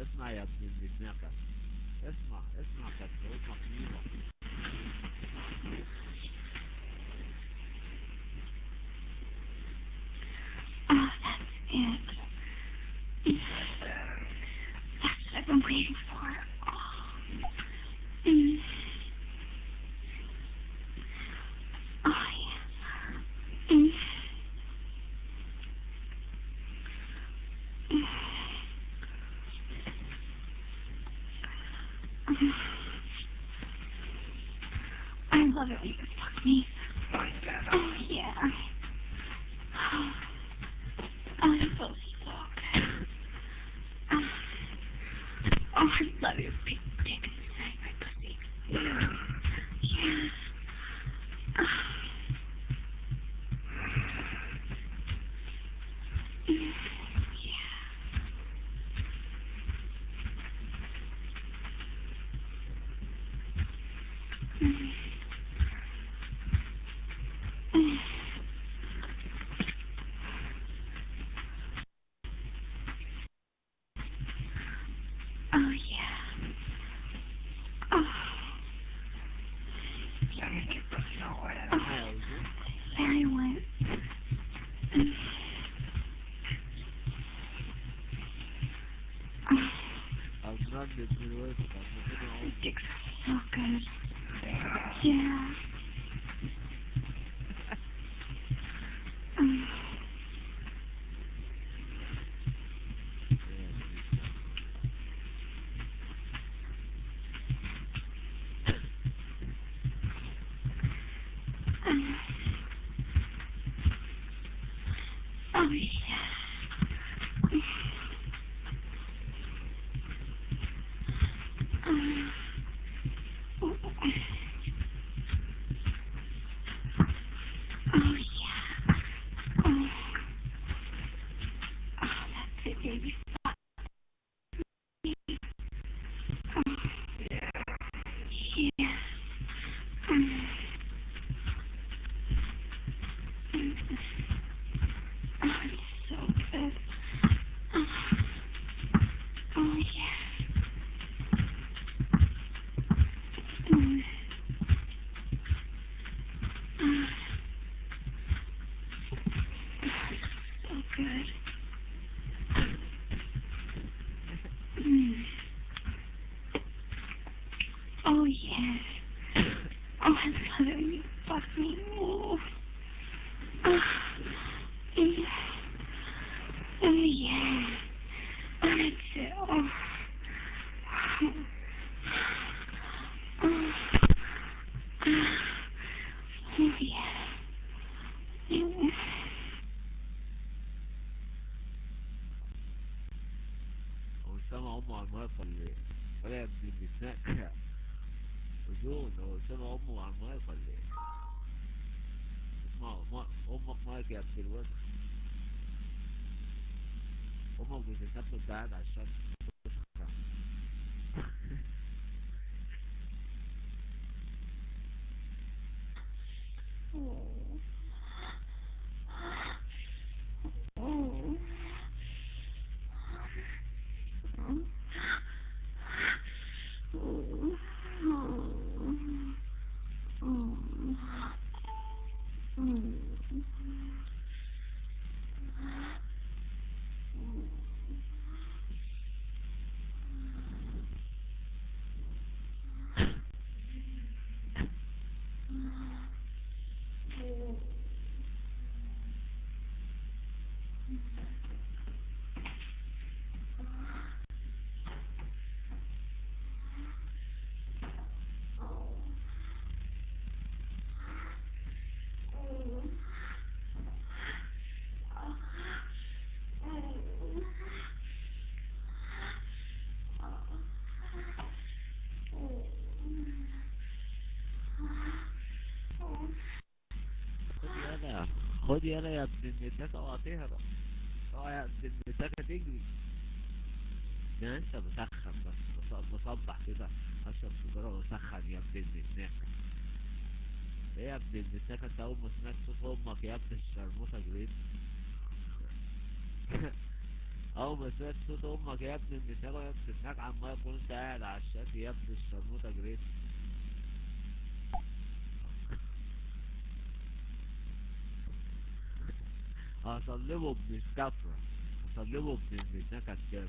اسمع يا ابن المزنقة. اسمع كانت امك طيبة. Oh, that's it. That's what I've been waiting for. Oh, mm. Oh yeah. Mm. Mm. Mm. I love it when you fuck me. Oh yeah. Oh, it feels so good. Oh, I love your big dick inside my pussy. Yeah. Oh. Mm. Yeah. Mm. Mm. Oh yeah. Oh. اسمع يا وزو. Very wet. Mm. Oh. هتنضف دلوقتي هتنضف Your عمري. dick's so good. Yeah. Mm. يا ابن الزق. Mm. Oh yeah. Mm. Oh yeah. Oh. Oh, that's it, baby. Fuck me. Oh. Yeah. Mm. Mm. Oh, it's so good. Oh, oh yeah. Mm. Oh, so good. Mm. Oh yeah. Oh, I love it when you fuck me. Oh. Oh. Mm. Oh yeah. Oh, that's it. Oh. Oh. Oh yeah. Mm. هو سامع امه على المايك ولا ايه؟ ولا يا ابن المزنقة. وزون هو سامع امه على المايك ولا ايه؟ اسمع امك مايك يا ابن الواد. امك بتتنفس وانت قاعد على الشمس. خد يالا. خد يالا يا ابن المزنقة اوعى تهرب. اوعى يا ابن المزنقة تجري. ده انت بسخن بس بصبح كده. اشرب سيجارة واسخن يا ابن المزنقة. ايه يا ابن المزنقة انت اول ما سمعت صوت امك يا ابن الشرموطة جريت. اول ما سمعت صوت امك يا ابني النساء وهي بتسمعك عمال يكون انت قاعد على الشات يا ابني الشرموطه جريت. هصلبه ابن الكفره، هصلبه ابن النساء كدابه.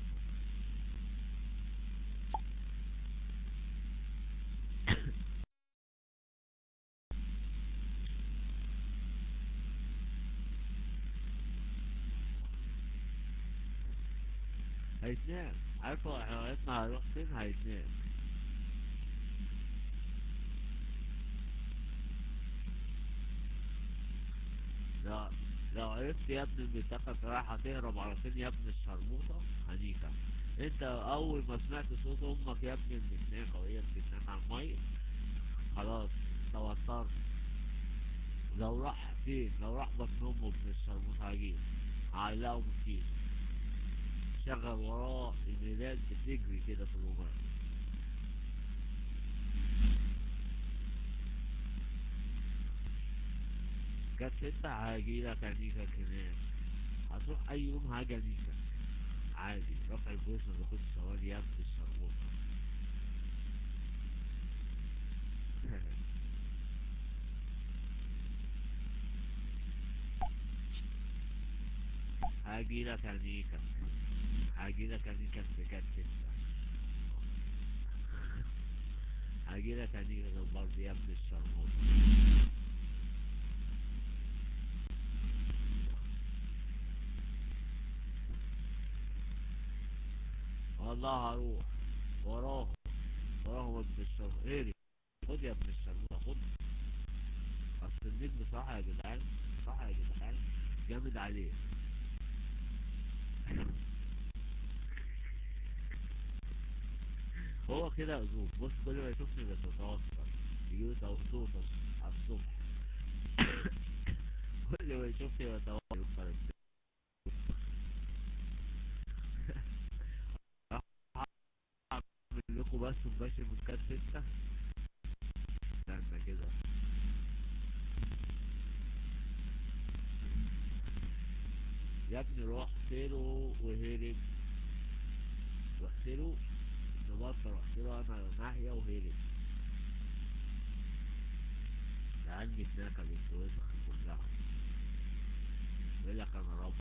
هيتنام. عارف هو حيواناتنا هيروح فين؟ هيتنام. لو لو عرفت يا ابني ان السكك رايحة تهرب على فين يا ابن الشرموطة هنيكا. انت اول ما سمعت صوت امك يا ابني بتناك وهي بتتناك على المية خلاص توترت. لو راح فين؟ لو راح بطن امه ابن الشرموطة هجيب علقه مكيس شغل وراه الميلاد بتجري كده في الوباء. جت انت هجيلك انيكا كمان. هتروح اي يوم هاجي انيكا عادي. رفع الفويس ما بياخدش ثواني يا ابن الشرموطة. هاجيلك انيكا، هاجيلك انيكا بجد. هاجيلك انيكا برضه يا ابن الشرموطة. والله هروح وراهم، وراهم ابن الشرموطة. ايه خد يا ابن الشرموطة خد. اصل النجم بصراحة يا جدعان، بصراحة يا جدعان جامد عليه. هو كده أذوب. بص كل ما يشوفني بيتوتر، يجيله توتر على الصبح. كل ما يشوفني بيتوتر. راح اعمل لكم بس مباشر من كات 6. استنى كده. يا ابني رحت له وهرب. رحت له نبطل، رحت له انا ناحية وهرب. العيال متناكة بنت وسخ كلها. يقول لك انا رب